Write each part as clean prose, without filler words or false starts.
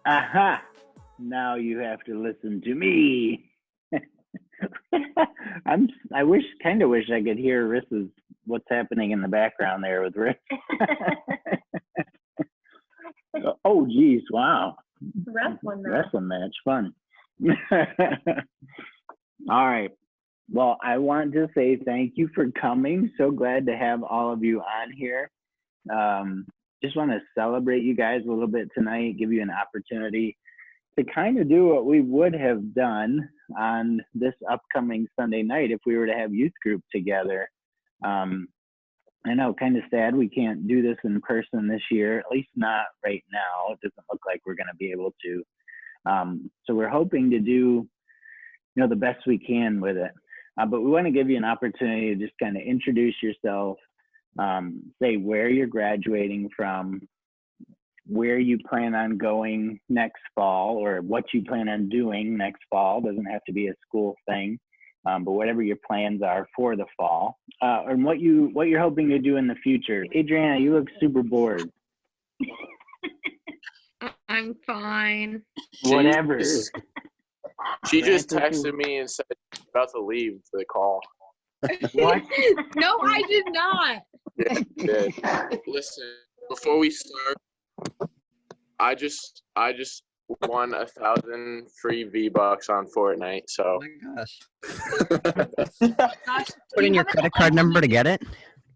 Aha! Now you have to listen to me. I kind of wish I could hear Riss's what's happening in the background there with Riss. Oh, geez, wow. Wrestling match, fun. All right. Well, I want to say thank you for coming. So glad to have all of you on here. Just want to celebrate you guys a little bit tonight, give you an opportunity to kind of do what we would have done on this upcoming Sunday night if we were to have youth group together. I know, kind of sad we can't do this in person this year, at least not right now. It doesn't look like we're going to be able to. So we're hoping to do, the best we can with it. But we want to give you an opportunity to just kind of introduce yourself, say where you're graduating from, where you plan on going next fall, or what you plan on doing next fall. Doesn't have to be a school thing, but whatever your plans are for the fall, and what you're hoping to do in the future. Adriana, you look super bored. I'm fine. Whatever. She just texted me and said she's about to leave the call. What? No, I did not. Yeah, she did. Listen, before we start, I just won 1,000 free V-Bucks on Fortnite. So. Oh my gosh. Put in your credit card number to get it?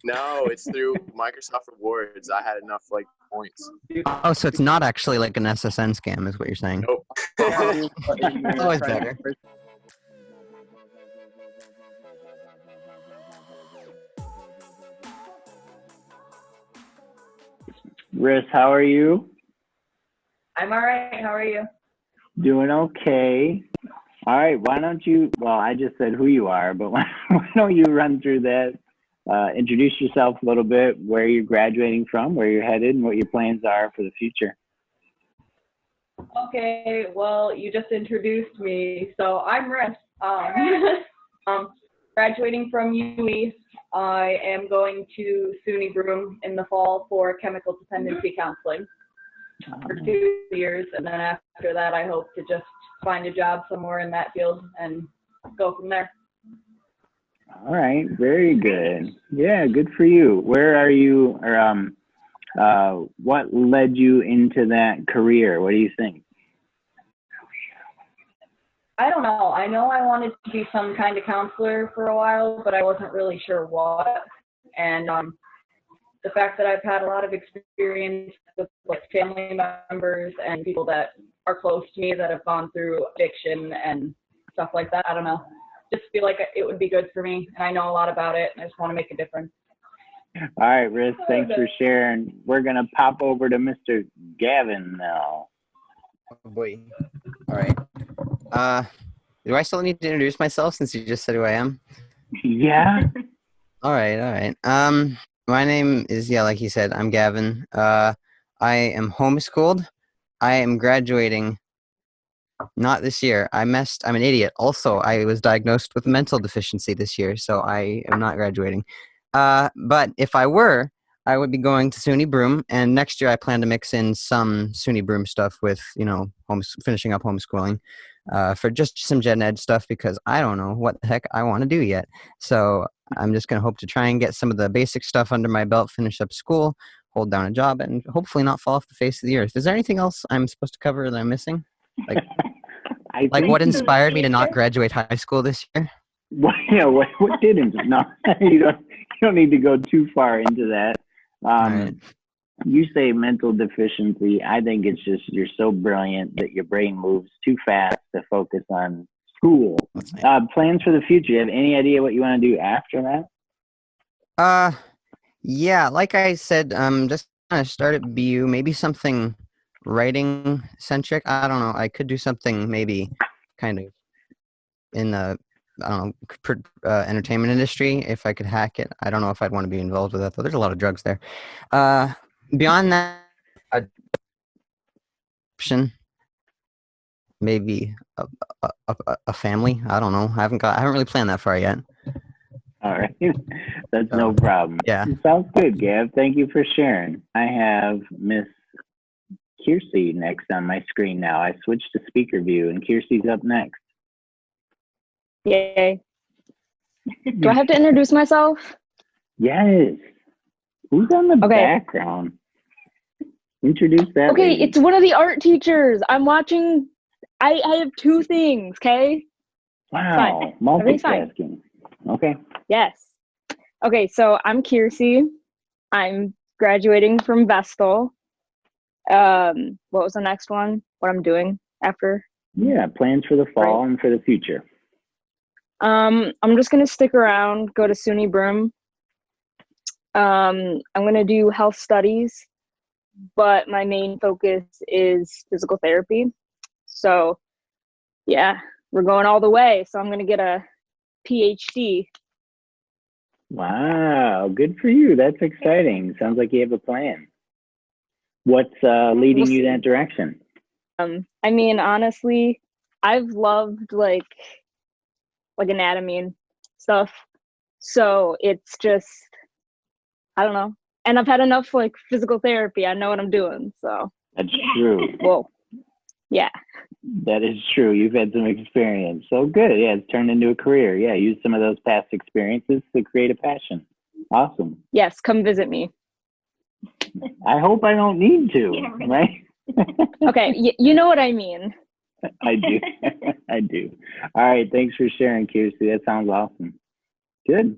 No, it's through Microsoft Rewards. I had enough points. Oh, so it's not actually like an SSN scam, is what you're saying? Nope. It's always better. Riss, how are you? I'm all right. How are you? Doing okay. All right, why don't you, well, I just said who you are, but why don't you run through that, introduce yourself a little bit, where you're graduating from, where you're headed, and what your plans are for the future. Okay, well, you just introduced me. So I'm Riss. Graduating from UE. I am going to SUNY Broome in the fall for chemical dependency counseling for 2 years, and then after that I hope to just find a job somewhere in that field and go from there. All right, very good. Yeah, good for you. Where are you, or what led you into that career? What do you think? I don't know. I know I wanted to be some kind of counselor for a while, but I wasn't really sure what. And the fact that I've had a lot of experience with family members and people that are close to me that have gone through addiction and stuff like that, I don't know. Just feel like it would be good for me, and I know a lot about it, and I just want to make a difference. All right, Riss, thanks for sharing. We're going to pop over to Mr. Gavin now. Oh boy. All right. Do I still need to introduce myself since you just said who I am? Yeah. All right. My name is, like he said, I'm Gavin. I am homeschooled. I am graduating not this year. I'm an idiot. Also, I was diagnosed with mental deficiency this year, so I am not graduating. But if I were, I would be going to SUNY Broome, and next year I plan to mix in some SUNY Broome stuff with, finishing up homeschooling for just some gen ed stuff, because I don't know what the heck I want to do yet. So I'm just going to hope to try and get some of the basic stuff under my belt, finish up school, hold down a job, and hopefully not fall off the face of the earth. Is there anything else I'm supposed to cover that I'm missing? Like what inspired me to not graduate high school this year? Well, yeah, what didn't? No, you don't need to go too far into that. Right. You say mental deficiency. I think it's just you're so brilliant that your brain moves too fast to focus on school. Plans for the future. You have any idea what you want to do after that? Yeah, like I said, just kind of start at BU, maybe something writing centric. I don't know. I could do something maybe kind of in the entertainment industry if I could hack it. I don't know if I'd want to be involved with that though. There's a lot of drugs there. Beyond that, option maybe a family. I don't know. I haven't really planned that far yet. All right? That's no problem. Yeah. Sounds good, Gav. Thank you for sharing. I have Miss Kiersey next on my screen now. I switched to speaker view, and Kiersey's up next. Yay. Do I have to introduce myself? Yes. Who's on the Okay. background? Introduce that. Okay, lady. it's one of the art teachers. I'm watching. I have two things, okay? Wow. fine. Everything's fine. Multitasking. Okay. Yes. Okay, so I'm Kiersey. I'm graduating from Vestal. What was the next one? What I'm doing after? Yeah, plans for the fall and for the future. I'm just gonna stick around, go to SUNY Broome. I'm gonna do health studies, but my main focus is physical therapy. So yeah, we're going all the way. So I'm gonna get a PhD. Wow, good for you. That's exciting. Sounds like you have a plan. What's leading you that direction? I mean, honestly, I've loved like anatomy and stuff. So it's just, I don't know. And I've had enough like physical therapy. I know what I'm doing. So That's true. whoa. Yeah. That is true. You've had some experience. So good. Yeah, it's turned into a career. Yeah, use some of those past experiences to create a passion. Awesome. Yes, come visit me. I hope I don't need to, right? Okay, you know what I mean. I do. I do. All right. Thanks for sharing, Kiersey. That sounds awesome. Good.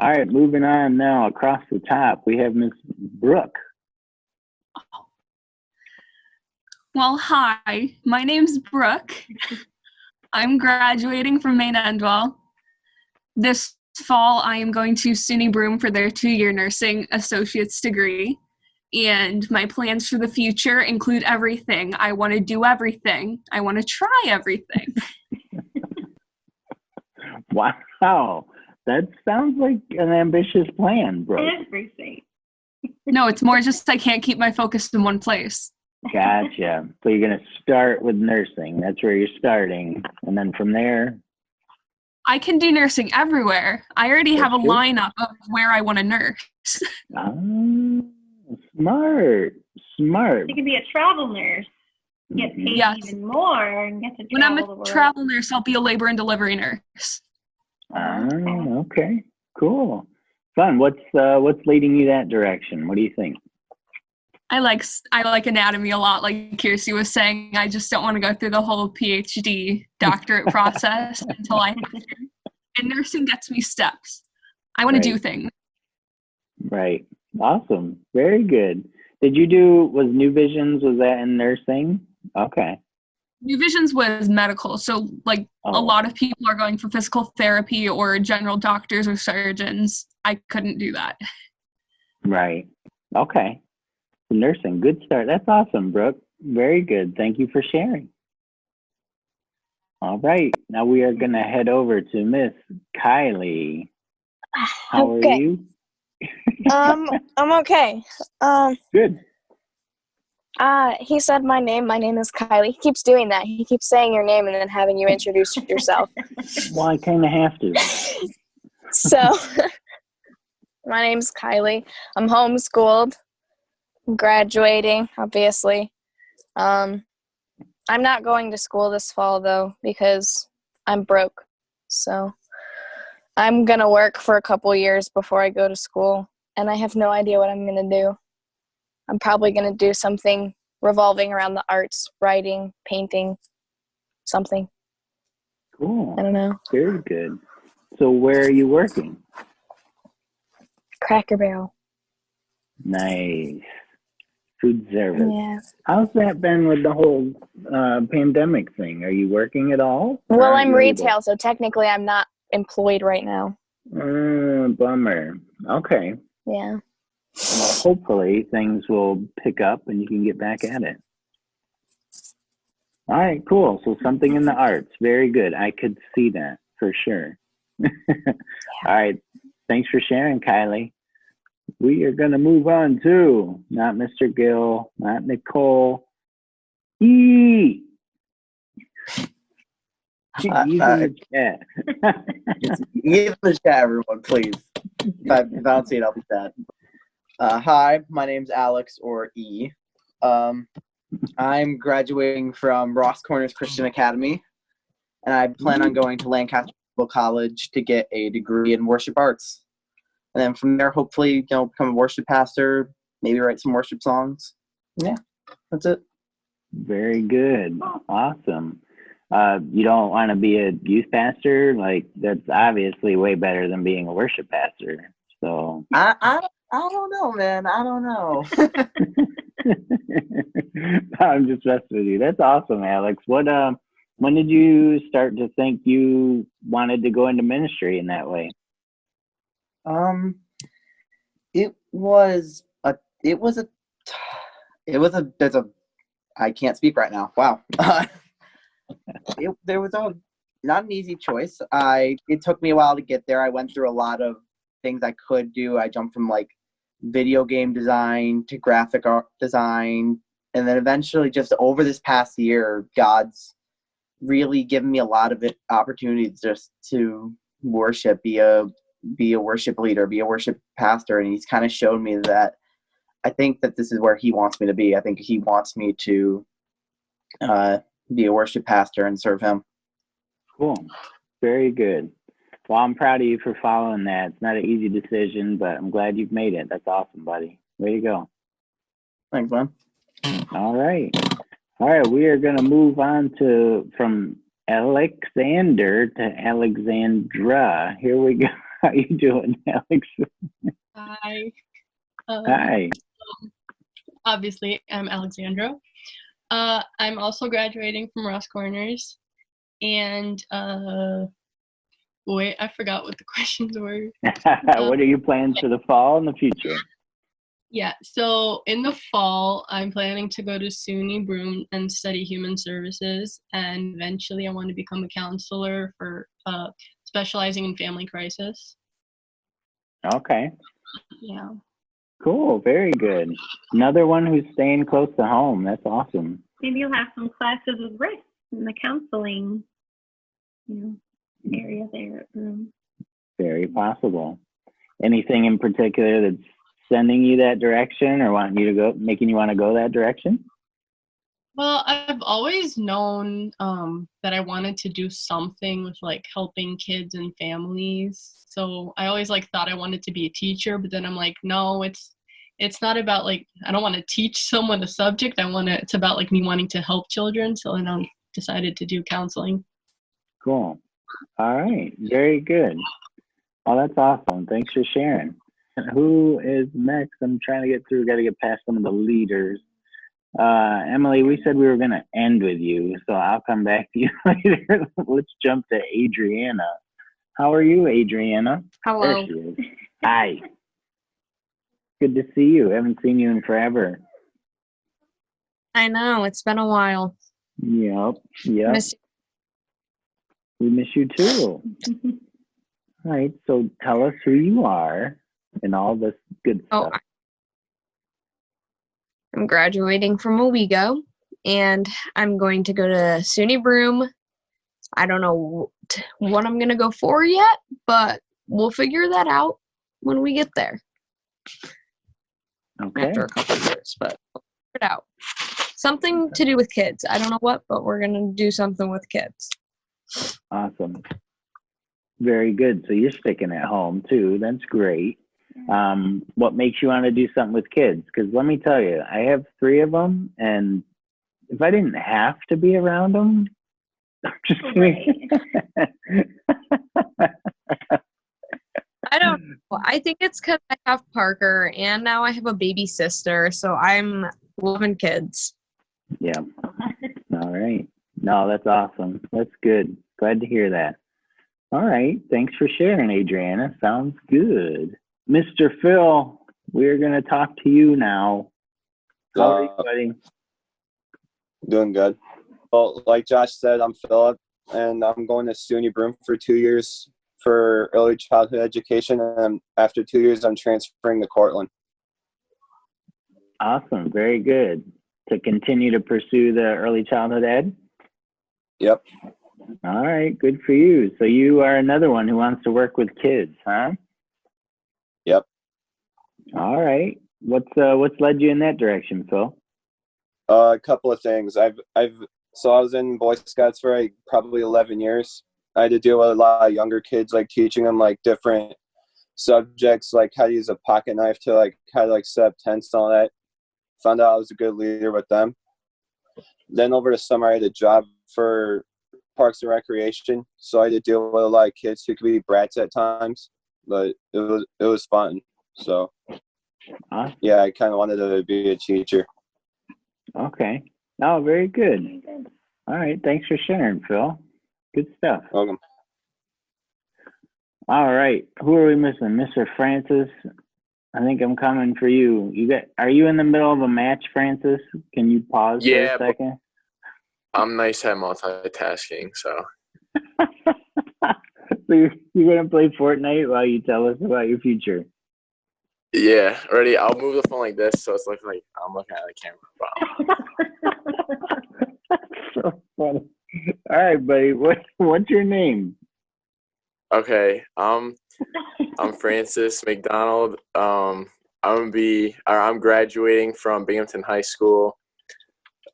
All right. Moving on now across the top, we have Miss Brooke. Well, hi. My name's Brooke. I'm graduating from Maine Endwell. This fall, I am going to SUNY Broome for their 2-year nursing associate's degree. And my plans for the future include everything. I want to do everything. I want to try everything. Wow. That sounds like an ambitious plan, Brooke. Everything. No, it's more just I can't keep my focus in one place. Gotcha. So you're going to start with nursing. That's where you're starting. And then from there. I can do nursing everywhere. I already have a That's true. lineup of where I want to nurse. Smart. You can be a travel nurse, get paid Yes. even more, and get to When I'm travel the a world. travel nurse, I'll be a labor and delivery nurse. Okay. Cool. Fun. What's leading you that direction? What do you think? I like anatomy a lot, like Kiersey was saying. I just don't want to go through the whole PhD doctorate process until I have to. And nursing gets me steps. I want to do things. Right. Awesome. Very good. Was New Visions, was that in nursing? Okay. New Visions was medical. So like a lot of people are going for physical therapy or general doctors or surgeons. I couldn't do that. Right. Okay. Nursing, good start. That's awesome, Brooke. Very good. Thank you for sharing. All right. Now we are going to head over to Miss Kylie. How are you? I'm okay. Good. He said my name. My name is Kylie. He keeps doing that. He keeps saying your name and then having you introduce yourself. Well, I kind of have to. So, my name's Kylie. I'm homeschooled. I'm graduating, obviously. I'm not going to school this fall, though, because I'm broke. So, I'm going to work for a couple years before I go to school, and I have no idea what I'm going to do. I'm probably going to do something revolving around the arts, writing, painting, something. Cool. I don't know. Very good. So where are you working? Cracker Barrel. Nice. Food service. Yeah. How's that been with the whole pandemic thing? Are you working at all? Well, I'm retail, so technically I'm not employed right now. Bummer. Okay. Yeah. Well, hopefully things will pick up and you can get back at it. All right, cool. So something in the arts. Very good. I could see that for sure. All right. Thanks for sharing, Kylie. We are going to move on to not Mr. Gill, not Nicole. He's in the chat. He's in the chat, everyone, please. If I don't see it, I'll be sad. Hi, my name's Alex, or E. I'm graduating from Ross Corners Christian Academy, and I plan on going to Lancaster Bible College to get a degree in worship arts. And then from there, hopefully, become a worship pastor, maybe write some worship songs. Yeah, that's it. Very good. Awesome. You don't want to be a youth pastor? Like, that's obviously way better than being a worship pastor. So I don't know, man. I don't know. I'm just messing with you. That's awesome, Alex. When did you start to think you wanted to go into ministry in that way? I can't speak right now. Wow. There was not an easy choice. It took me a while to get there. I went through a lot of things I could do. I jumped from like video game design to graphic art design, and then eventually, just over this past year, God's really given me a lot of opportunities just to worship, be a worship leader, be a worship pastor, and He's kind of shown me that I think that this is where He wants me to be. I think He wants me to be a worship pastor and serve Him. Cool. Very good. Well, I'm proud of you for following that. It's not an easy decision, but I'm glad you've made it. That's awesome, buddy. Way to go. Thanks, man. All right. We are going to move on from Alexander to Alexandra. Here we go. How you doing, Alex? Hi. Hi. Obviously, I'm Alexandra. I'm also graduating from Ross Corners. And, wait, I forgot what the questions were. What are your plans for the fall and the future? Yeah, so in the fall, I'm planning to go to SUNY Broome and study human services. And eventually, I want to become a counselor for specializing in family crisis. Okay. Yeah. Cool. Very good. Another one who's staying close to home. That's awesome. Maybe you'll have some classes with Rick in the counseling, area there at Broome. Very possible. Anything in particular that's sending you that direction or making you want to go that direction? Well, I've always known that I wanted to do something with like helping kids and families. So I always thought I wanted to be a teacher, but then I'm like, no, it's not about I don't want to teach someone a subject. It's about me wanting to help children. So then I decided to do counseling. Cool. All right. Very good. Oh, that's awesome. Thanks for sharing. Who is next? I'm trying to get through. Got to get past some of the leaders. Emily, we said we were going to end with you, so I'll come back to you later. Let's jump to Adriana. How are you, Adriana? Hello. There she is. Hi. Good to see you. Haven't seen you in forever. I know. It's been a while. Yep. Miss We miss you too. All right. So tell us who you are and all this good stuff. I'm graduating from Owego, and I'm going to go to SUNY Broome. I don't know what I'm going to go for yet, but we'll figure that out when we get there. Okay. After a couple of years, but we'll figure it out. Something to do with kids. I don't know what, but we're going to do something with kids. Awesome. Very good. So you're sticking at home too. That's great. What makes you want to do something with kids? Because let me tell you, I have 3 of them, and if I didn't have to be around them, I'm just kidding. I don't know. I think it's because I have Parker, and now I have a baby sister, so I'm loving kids. Yeah. All right. No, that's awesome. That's good. Glad to hear that. All right. Thanks for sharing, Adriana. Sounds good. Mr. Phil, we're going to talk to you now. How are you, buddy? Doing good. Well, like Josh said, I'm Philip, and I'm going to SUNY Broome for 2 years for early childhood education, and after 2 years, I'm transferring to Cortland. Awesome. Very good. To continue to pursue the early childhood ed? Yep. All right, good for you. So you are another one who wants to work with kids, huh? Yep. All right. What's led you in that direction, Phil? A couple of things. So I was in Boy Scouts for like probably 11 years. I had to deal with a lot of younger kids, like teaching them like different subjects, like how to use a pocket knife to like how to like set up tents and all that. Found out I was a good leader with them. Then over the summer, I had a job for Parks and Recreation, so I had to deal with a lot of kids who could be brats at times, but it was fun. So yeah, I kind of wanted to be a teacher. Okay. Oh, very good. All right. Thanks for sharing, Phil. Good stuff. Welcome. All right. Who are we missing? Mr. Francis. I think I'm coming for you. Are you in the middle of a match, Francis? Can you pause for a second? I'm nice at multitasking, so. So you're going to play Fortnite while you tell us about your future? Yeah, ready. I'll move the phone like this so it's looking like I'm looking at the camera. That's so funny. All right, buddy. What's your name? Okay, I'm Francis McDonald. I'm graduating from Binghamton High School.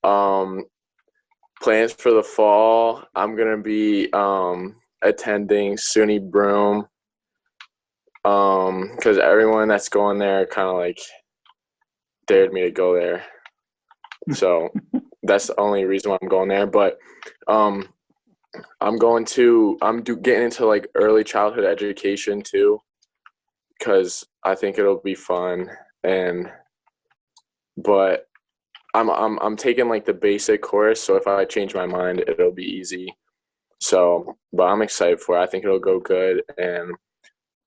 Plans for the fall, I'm gonna be attending SUNY Broome. Because everyone that's going there kind of like dared me to go there. So that's the only reason why I'm going there. But I'm getting into like early childhood education too, because I think it'll be fun. But I'm taking like the basic course, so if I change my mind, it'll be easy. So, but I'm excited for it. I think it'll go good. And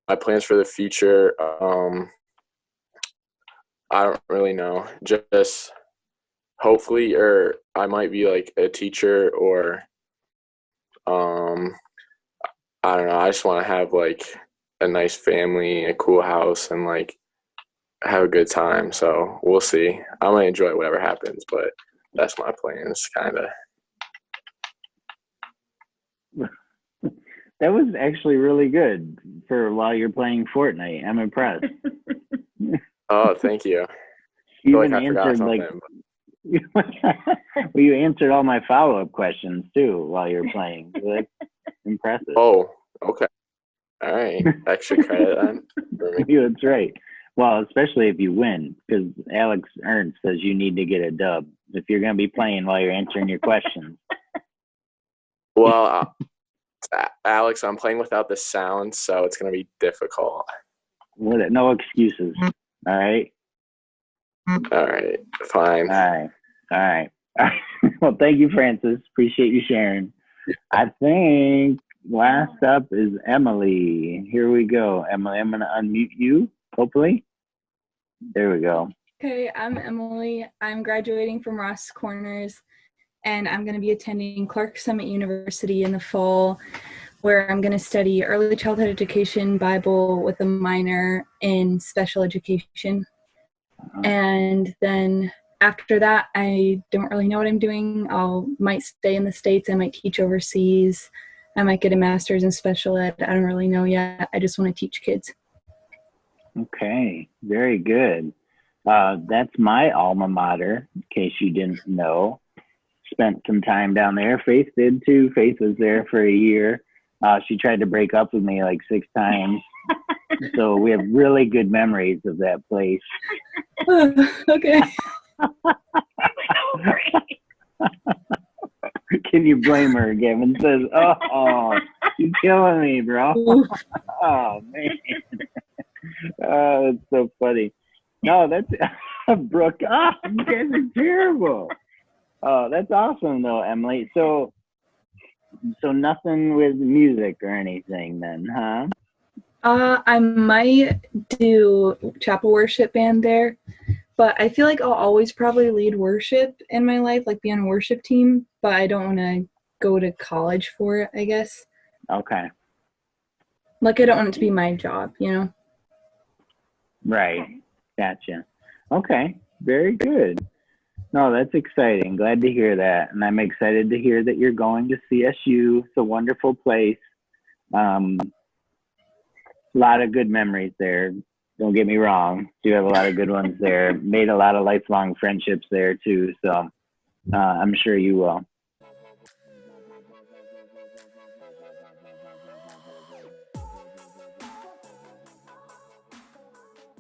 my plans for the future, I don't really know. Just hopefully, or I might be like a teacher, or I don't know. I just want to have like a nice family, a cool house, and like have a good time. So we'll see. I'm gonna enjoy whatever happens, but that's my plans, kind of. That was actually really good for while you're playing Fortnite. I'm impressed. Oh, thank you. You I even feel like I forgot answered something. well, you answered all my follow-up questions too while you're playing. So that's impressive. Oh, okay. All right. Extra credit then for me. Yeah, that's right. Well, especially if you win, because Alex Ernst says you need to get a dub if you're going to be playing while you're answering your questions. Well, Alex, I'm playing without the sound, so it's going to be difficult. No excuses. All right? All right. Fine. All right. Well, thank you, Francis. Appreciate you sharing. I think last up is Emily. Here we go. Emily, I'm going to unmute you, hopefully. There we go. Okay, I'm Emily. I'm graduating from Ross Corners, and I'm going to be attending Clark Summit University in the fall, where I'm going to study early childhood education, Bible, with a minor in special education. And then after that, I don't really know what I'm doing. Might stay in the States. I might teach overseas. I might get a master's in special ed. I don't really know yet. I just want to teach kids. Okay, very good. That's my alma mater, in case you didn't know. Spent some time down there. Faith did too. Faith was there for a year. She tried to break up with me like 6 times. So we have really good memories of that place. Okay. Can you blame her? Gavin says, oh, you're killing me, bro. Oh, man. Oh, that's so funny. No, that's Brooke. Oh, you guys are terrible. Oh, that's awesome though, Emily. So nothing with music or anything then, huh? I might do chapel worship band there, but I feel like I'll always probably lead worship in my life, like be on a worship team, but I don't want to go to college for it, I guess. Okay. Like I don't want it to be my job, you know? Right. Gotcha. Okay. Very good. No, that's exciting. Glad to hear that. And I'm excited to hear that you're going to CSU. It's a wonderful place. A lot of good memories there. Don't get me wrong. Do have a lot of good ones there. Made a lot of lifelong friendships there too. So I'm sure you will.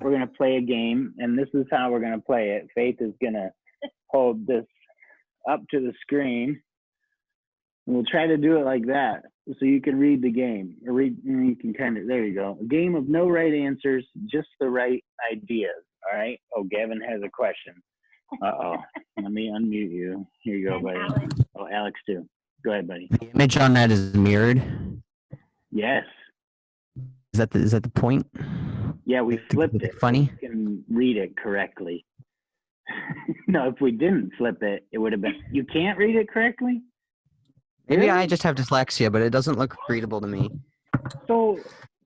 We're going to play a game, and this is how we're going to play it. Faith is going to hold this up to the screen. And we'll try to do it like that so you can read the game. Or read, you can kind of, there you go. A game of no right answers, just the right ideas. All right? Oh, Gavin has a question. Uh-oh. Let me unmute you. Here you go, buddy. Alex. Oh, Alex too. Go ahead, buddy. The image on that is mirrored. Yes. Is that the point? Yeah, we flipped it. Funny. You can read it correctly. No, if we didn't flip it, it would have been. You can't read it correctly? Maybe Really? I just have dyslexia, but it doesn't look readable to me. So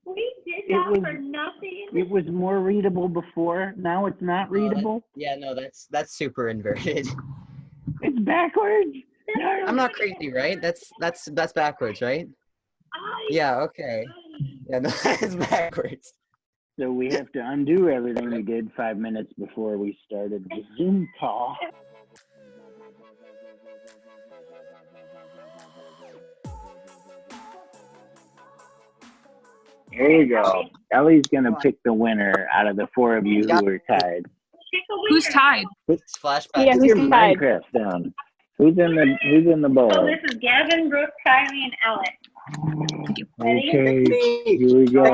We did that for nothing. it was more readable before. Now it's not readable. Yeah, no, that's super inverted. It's backwards. I'm not crazy, right? That's backwards, right? Yeah, okay. Yeah, no, it's backwards. So we have to undo everything we did 5 minutes before we started the Zoom call. Here you go. Ellie's going to pick the winner out of the four of you who are tied. Who's tied? Flashback. Yeah, Put who's your tied? Minecraft down. Who's in the bowl? So this is Gavin, Brooke, Kylie, and Alex. Ready? Okay, here we go.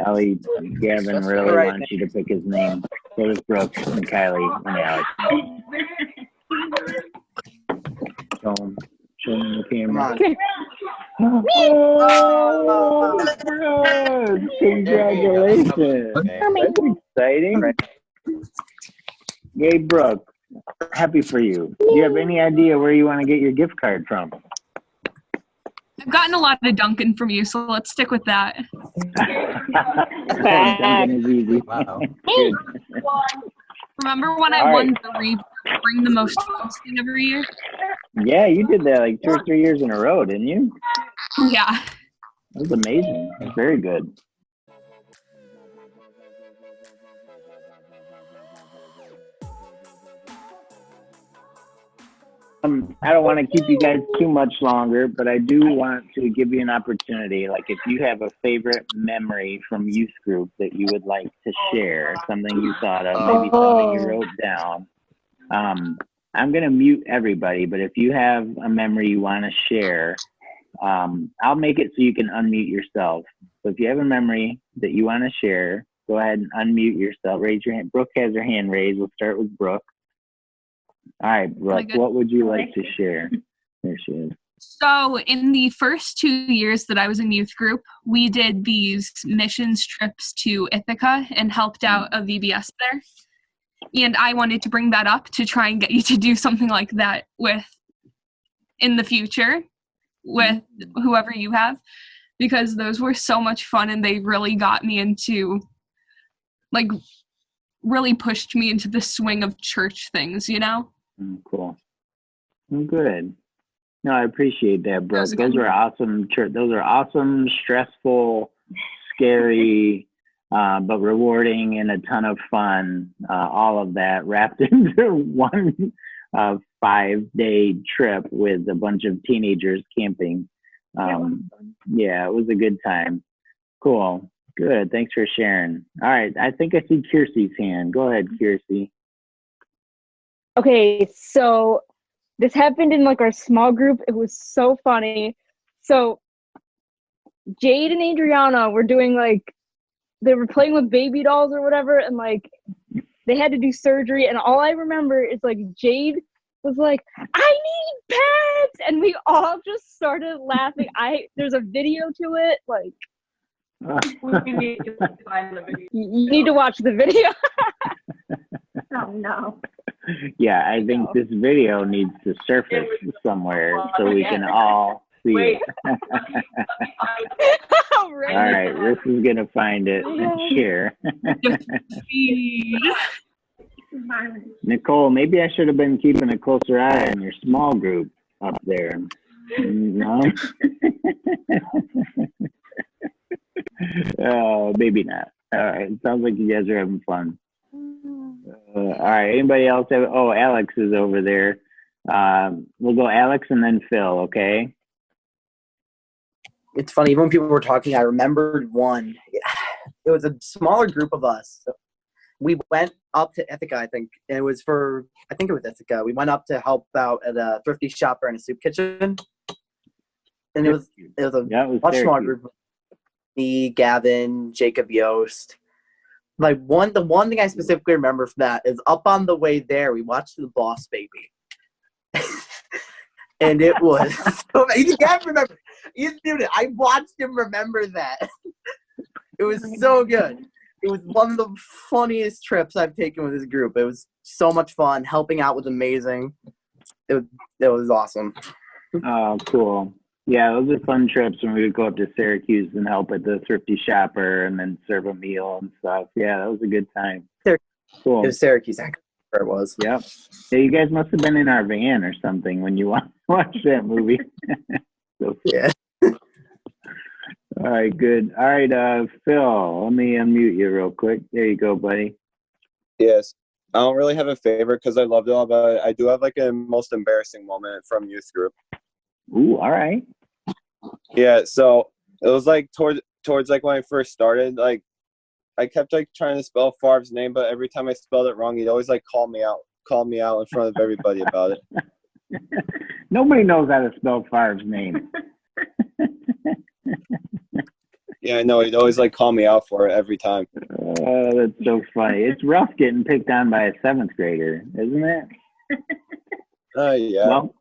Ellie, Gavin really wants you to pick his name. So does Brooke and Kylie and Alex. Show them the camera. Oh, Brooke! Congratulations. That's exciting. Yay, Brooke. Happy for you. Do you have any idea where you want to get your gift card from? I've gotten a lot of Duncan from you, so let's stick with that. Duncan is easy. Wow. Good. Remember when I won the Bring the Most Folks thing every year? Yeah, you did that like 2 or 3 years in a row, didn't you? Yeah. That was amazing. That's very good. I don't want to keep you guys too much longer, but I do want to give you an opportunity. Like if you have a favorite memory from youth group that you would like to share, something you thought of, maybe something you wrote down. I'm going to mute everybody, but if you have a memory you want to share, I'll make it so you can unmute yourself. So if you have a memory that you want to share, go ahead and unmute yourself. Raise your hand. Brooke has her hand raised. We'll start with Brooke. All right, Brooke, what would you like to share? There she is. So in the first 2 years that I was in youth group, we did these missions trips to Ithaca and helped out a VBS there. And I wanted to bring that up to try and get you to do something like that in the future with whoever you have, because those were so much fun and they really got me into, like, really pushed me into the swing of church things, you know? Cool. Good. No, I appreciate that, Brooke. Those are awesome. Those are awesome, stressful, scary, but rewarding and a ton of fun. All of that wrapped into one 5-day trip with a bunch of teenagers camping. Yeah, it was a good time. Cool. Good. Thanks for sharing. All right. I think I see Kiersey's hand. Go ahead, Kiersey. Okay, so this happened in like our small group. It was so funny. So Jade and Adriana were doing they were playing with baby dolls or whatever, and like they had to do surgery. And all I remember is like Jade was like, "I need pets," and we all just started laughing. There's a video to it. Like, We need to find the video. you need to watch the video. Oh no. Yeah, I think this video needs to surface somewhere so we can all see it. All right, Rick is going to find it and share. Nicole, maybe I should have been keeping a closer eye on your small group up there. No? Oh, maybe not. All right. Sounds like you guys are having fun. All right. Anybody else have? Oh, Alex is over there. We'll go Alex and then Phil. Okay. It's funny, even when people were talking, I remembered one. It was a smaller group of us. We went up to Ithaca, I think, and it was I think it was Ithaca. We went up to help out at a thrifty shopper and a soup kitchen. And it was a much smaller group. Me, Gavin, Jacob Yost. Like the one thing I specifically remember from that is up on the way there, we watched The Boss Baby. And it was so you can't remember. He's doing it. I watched him remember that. It was so good. It was one of the funniest trips I've taken with this group. It was so much fun. Helping out was amazing. It was awesome. Oh, cool. Yeah, those are fun trips when we would go up to Syracuse and help at the thrifty shopper and then serve a meal and stuff. Yeah, that was a good time. Cool. It was Syracuse, where it was. Yep. Yeah, you guys must have been in our van or something when you watched that movie. So, yeah. All right, good. All right, Phil, let me unmute you real quick. There you go, buddy. Yes. I don't really have a favorite because I loved it all, but I do have like a most embarrassing moment from youth group. Ooh, all right. Yeah, so it was like towards like when I first started, like I kept like trying to spell Favre's name, but every time I spelled it wrong, he'd always like call me out in front of everybody about it. Nobody knows how to spell Favre's name. Yeah, I know. He'd always like call me out for it every time. Oh, that's so funny. It's rough getting picked on by a 7th grader, isn't it? Yeah. Well,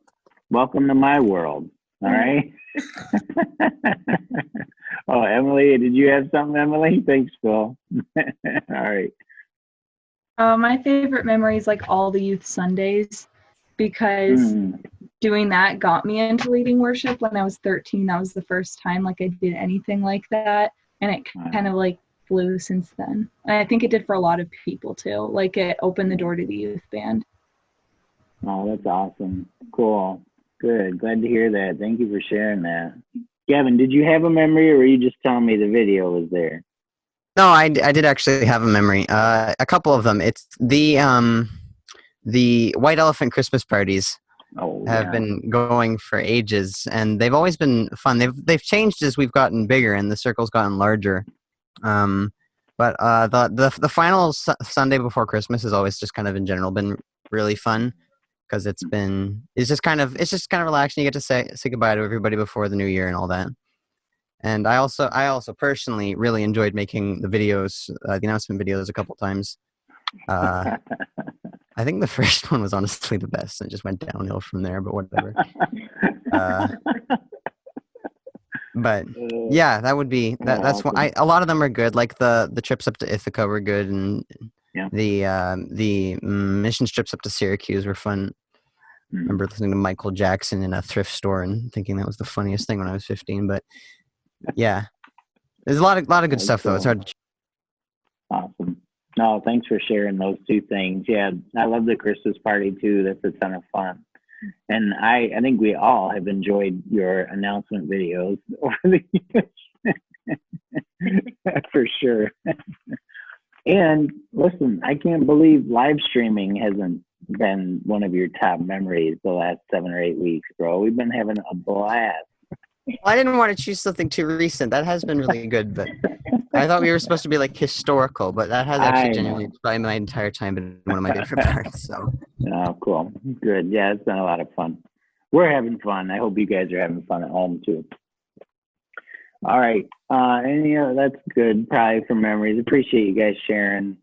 welcome to my world. All right. Oh, Emily, did you have something, Emily? Thanks, Phil. All right. My favorite memory is like all the youth Sundays, because doing that got me into leading worship when I was 13. That was the first time like I did anything like that, and it kind of like flew since then. And I think it did for a lot of people too. Like it opened the door to the youth band. Oh, that's awesome. Cool. Good. Glad to hear that. Thank you for sharing that. Gavin, did you have a memory, or were you just telling me the video was there? No, I did actually have a memory. A couple of them. It's the White Elephant Christmas parties have been going for ages, and they've always been fun. They've changed as we've gotten bigger and the circle's gotten larger. But the final Sunday before Christmas has always just kind of in general been really fun, because it's just kind of relaxing. You get to say goodbye to everybody before the new year and all that. And I also personally really enjoyed making the videos, the announcement videos, a couple times. I think the first one was honestly the best. It just went downhill from there, but whatever. But yeah, that would be that's one. A lot of them are good. Like the trips up to Ithaca were good, and the mission trips up to Syracuse were fun. I remember listening to Michael Jackson in a thrift store and thinking that was the funniest thing when I was 15. But yeah, there's a lot of good stuff though. It's hard to. Awesome. No, thanks for sharing those two things. Yeah, I love the Christmas party too. That's a ton of fun. And I think we all have enjoyed your announcement videos over the years. For sure. And listen, I can't believe live streaming hasn't been one of your top memories the last 7 or 8 weeks, bro. We've been having a blast. Well, I didn't want to choose something too recent. That has been really good, but I thought we were supposed to be like historical, but that has actually genuinely probably my entire time been one of my favorite parts. So. Oh, cool. Good. Yeah, it's been a lot of fun. We're having fun. I hope you guys are having fun at home too. All right. That's good. Probably from memories. Appreciate you guys sharing.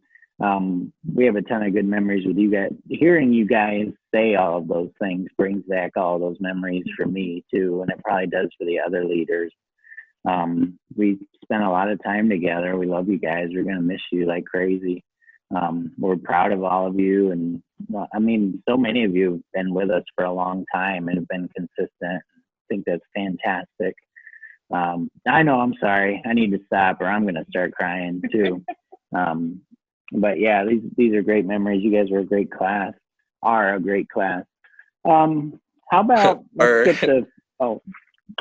We have a ton of good memories with you guys. Hearing you guys say all of those things brings back all of those memories for me too, and it probably does for the other leaders. We spent a lot of time together. We love you guys. We're gonna miss you like crazy. We're proud of all of you, and I mean, so many of you have been with us for a long time and have been consistent. I think that's fantastic. I know, I'm sorry. I need to stop or I'm gonna start crying too. But yeah, these are great memories. You guys were a great class. Are a great class. How about let's skip the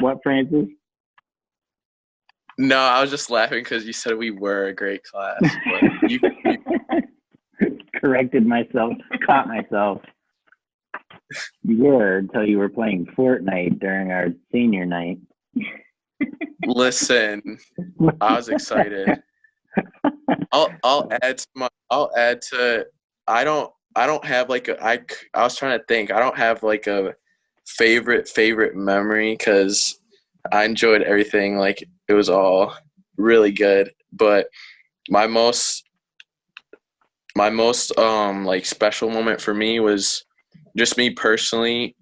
what, Francis? No, I was just laughing because you said we were a great class. But you corrected myself, caught myself. You were until you were playing Fortnite during our senior night. listen. I was excited. I'll add to. I don't have like I was trying to think. I don't have like a favorite memory because I enjoyed everything. Like it was all really good. But my most like special moment for me was just me personally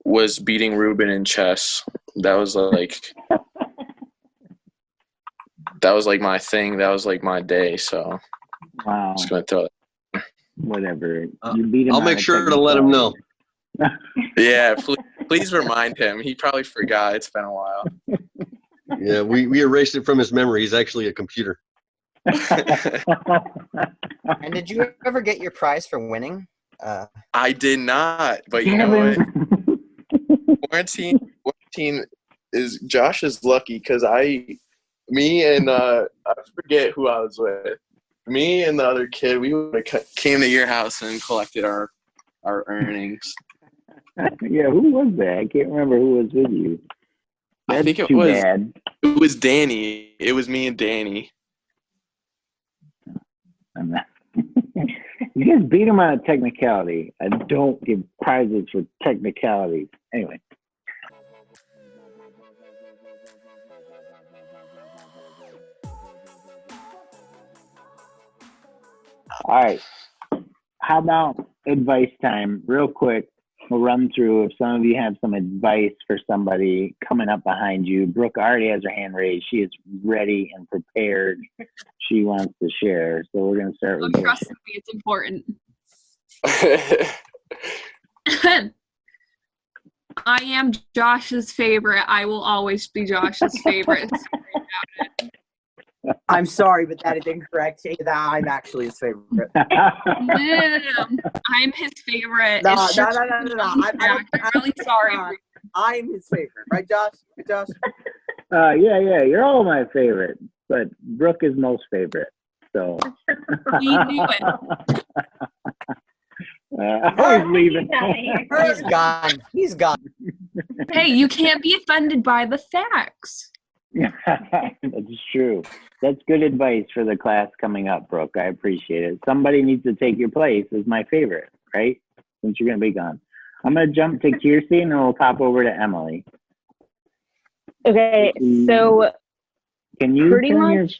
was beating Ruben in chess. That was like my thing. That was like my day. So wow. Just gonna throw that. Whatever. You beat him. I'll make sure to let him know. Yeah, please remind him. He probably forgot. It's been a while. Yeah, we erased it from his memory. He's actually a computer. And did you ever get your prize for winning? I did not, but you know what? Quarantine is Josh is lucky because I forget who I was with. Me and the other kid, we came to your house and collected our earnings. Yeah, who was that? I can't remember who was with you. That's I think it was Danny. It was me and Danny. You guys beat him on a technicality. I don't give prizes for technicalities. Anyway. All right. How about advice time? Real quick, we'll run through if some of you have some advice for somebody coming up behind you. Brooke already has her hand raised. She is ready and prepared. She wants to share. So we're going to start with Brooke. Trust me, it's important. I am Josh's favorite. I will always be Josh's favorite. I'm sorry, but that is incorrect. I'm actually his favorite. No. I'm his favorite. No. I'm really sorry. I'm his favorite, right, Josh? Josh? Yeah. You're all my favorite, but Brooke is most favorite. So. We knew it. I was leaving. He's gone. Hey, you can't be offended by the facts. That's true. That's good advice for the class coming up, Brooke. I appreciate it. Somebody needs to take your place as my favorite, right? Since you're going to be gone. I'm going to jump to Kirsty and then we'll pop over to Emily. Okay, so can you pretty much.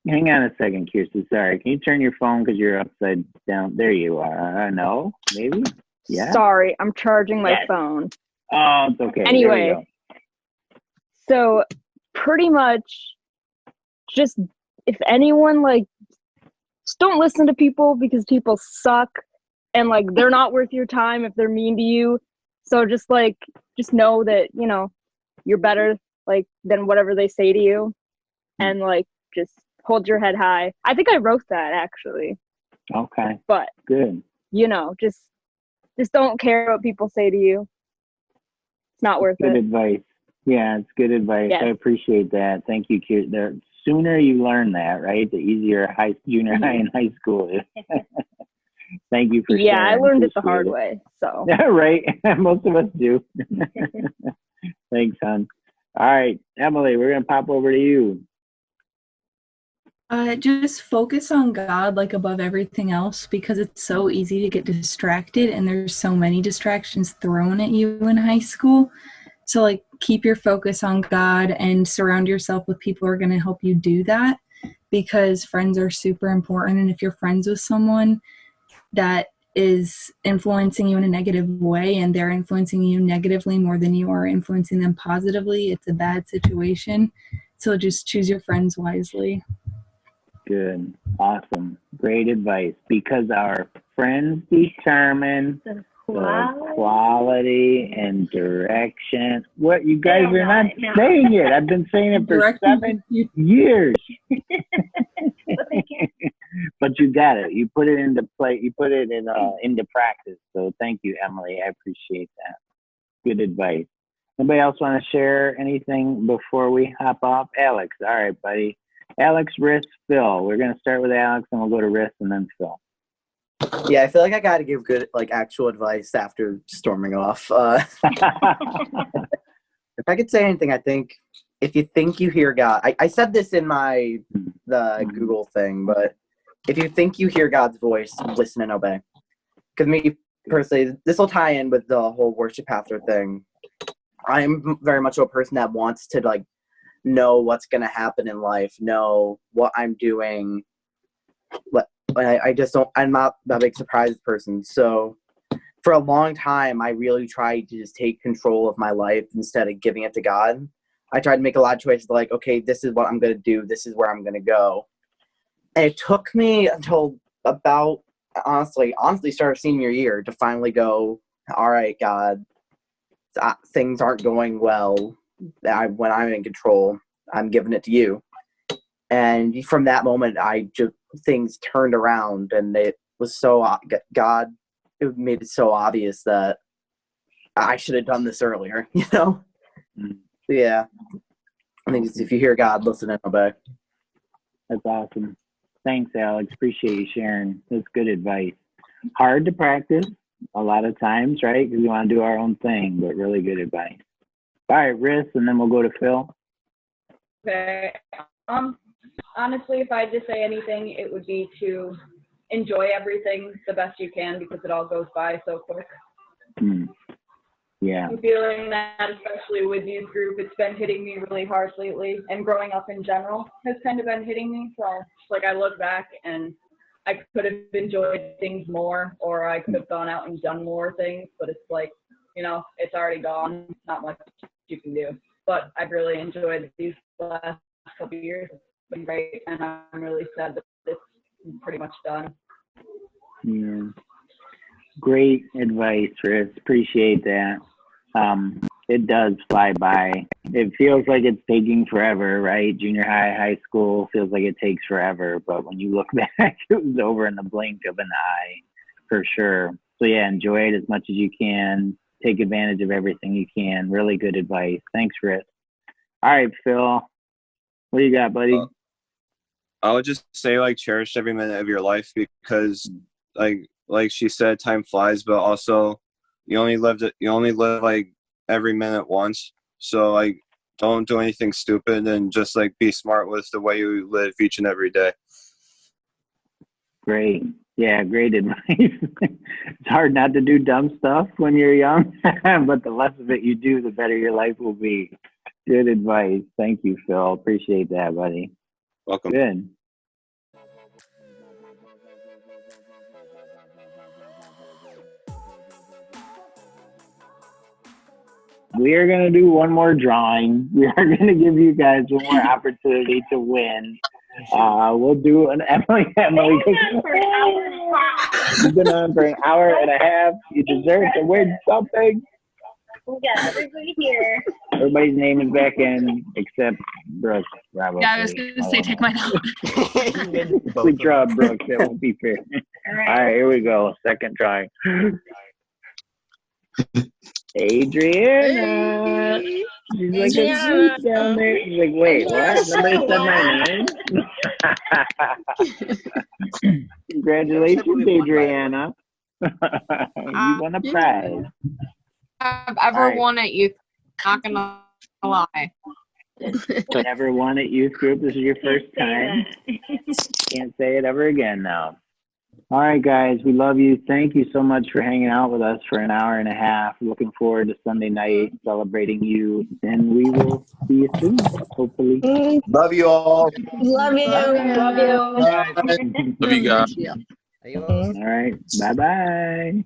Hang on a second, Kirsty. Sorry. Can you turn your phone because you're upside down? There you are. No? Maybe? Yeah? Sorry, I'm charging my phone. Oh, it's okay. Anyway, so pretty much just if anyone just don't listen to people because people suck and they're not worth your time if they're mean to you. So just know that, you're better than whatever they say to you, and just hold your head high. I think I wrote that actually. Okay. But good. Just don't care what people say to you. It's not worth it. Good advice. Yeah, it's good advice. Yes. I appreciate that. Thank you, Kirsty. The sooner you learn that, right, the easier junior high and high school is. Thank you for sharing. Yeah, I learned it the hard way. So. Yeah, right. Most of us do. Thanks, hon. All right, Emily, we're going to pop over to you. Just focus on God above everything else, because it's so easy to get distracted and there's so many distractions thrown at you in high school. So keep your focus on God and surround yourself with people who are going to help you do that, because friends are super important. And if you're friends with someone that is influencing you in a negative way and they're influencing you negatively more than you are influencing them positively, it's a bad situation. So just choose your friends wisely. Good. Awesome. Great advice. Because our friends determine the quality and direction. What, you guys are not saying it. I've been saying it for 7 years. but you got it. You put it into play. You put it in into practice. So thank you, Emily. I appreciate that. Good advice. Anybody else want to share anything before we hop off? Alex, all right, buddy. Alex, Riss, Phil. We're gonna start with Alex, and we'll go to Riss, and then Phil. Yeah, I feel like I got to give good, like, actual advice after storming off. If I could say anything, I think if you think you hear God, I said this in the Google thing, but if you think you hear God's voice, listen and obey. Because me personally, this will tie in with the whole worship pastor thing. I'm very much a person that wants to, like, know what's going to happen in life, know what I'm doing. I just don't, I'm not a big surprise person. So for a long time, I really tried to just take control of my life instead of giving it to God. I tried to make a lot of choices like, okay, this is what I'm going to do. This is where I'm going to go. And it took me until about, honestly started senior year to finally go, all right, God, things aren't going well. When I'm in control, I'm giving it to you. And from that moment, things turned around, and it was God, it made it so obvious that I should have done this earlier, you know? Yeah. I think if you hear God, listen and obey. That's awesome. Thanks, Alex. Appreciate you sharing. That's good advice. Hard to practice a lot of times, right? Because we want to do our own thing, but really good advice. All right, Riss, and then we'll go to Phil. Okay. Honestly, if I had to say anything, it would be to enjoy everything the best you can, because it all goes by so quick. Yeah. I'm feeling that, especially with youth group, it's been hitting me really hard lately, and growing up in general has kind of been hitting me. So, like, I look back and I could have enjoyed things more, or I could have gone out and done more things, but it's like, you know, it's already gone. Not much you can do. But I've really enjoyed these last couple of years. It's been great, and I'm really sad that it's pretty much done. Yeah. Great advice, Riss. Appreciate that. It does fly by. It feels like it's taking forever, right? Junior high, high school feels like it takes forever, but when you look back, it was over in the blink of an eye, for sure. So yeah, enjoy it as much as you can. Take advantage of everything you can. Really good advice. Thanks, Riss. All right, Phil. What do you got, buddy? I would just say, like, cherish every minute of your life, because like she said, time flies, but also you only live like every minute once. So, like, don't do anything stupid, and just, like, be smart with the way you live each and every day. Great. Yeah, great advice. It's hard not to do dumb stuff when you're young, but the less of it you do, the better your life will be. Good advice. Thank you, Phil. Appreciate that, buddy. Welcome. Good. We are going to do one more drawing. We are going to give you guys one more opportunity to win. We'll do an Emily. You've been on for an hour and a half. You deserve to win something. We got everybody here. Everybody's name is back in except Brooke. Bravo. Yeah, I was going to say take mine out. Quick draw, Brooke. That won't be fair. All right, here we go. Second try. Adriana. She's like a group down there. She's like, wait, what? Nobody said my name? Congratulations, Adriana. You won a prize. I've ever won at youth. Not gonna lie. Never won at youth group. This is your first time. Can't say it ever again now. All right, guys, we love you. Thank you so much for hanging out with us for an hour and a half. Looking forward to Sunday night celebrating you, and we will see you soon, hopefully. Love you all. Love you. Love you. Love you guys. All right, bye-bye.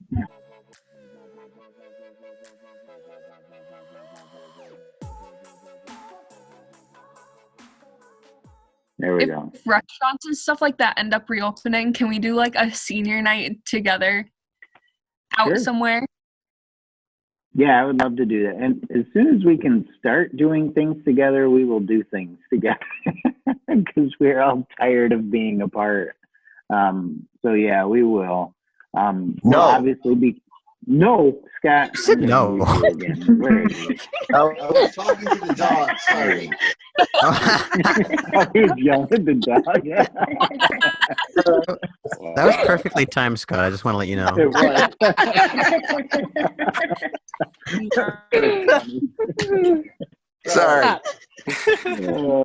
There we go. If restaurants and stuff like that end up reopening, can we do like a senior night together out somewhere? Yeah, I would love to do that. And as soon as we can start doing things together, we will do things together because we're all tired of being apart. So yeah, we will. No. We'll obviously be. No, Scott. You said I'm gonna no. mute you again. Where is he? I was talking to the dog. Sorry. Oh, he was yelling at the dog. Yeah. That was perfectly timed, Scott. I just want to let you know. It was. Sorry. Oh,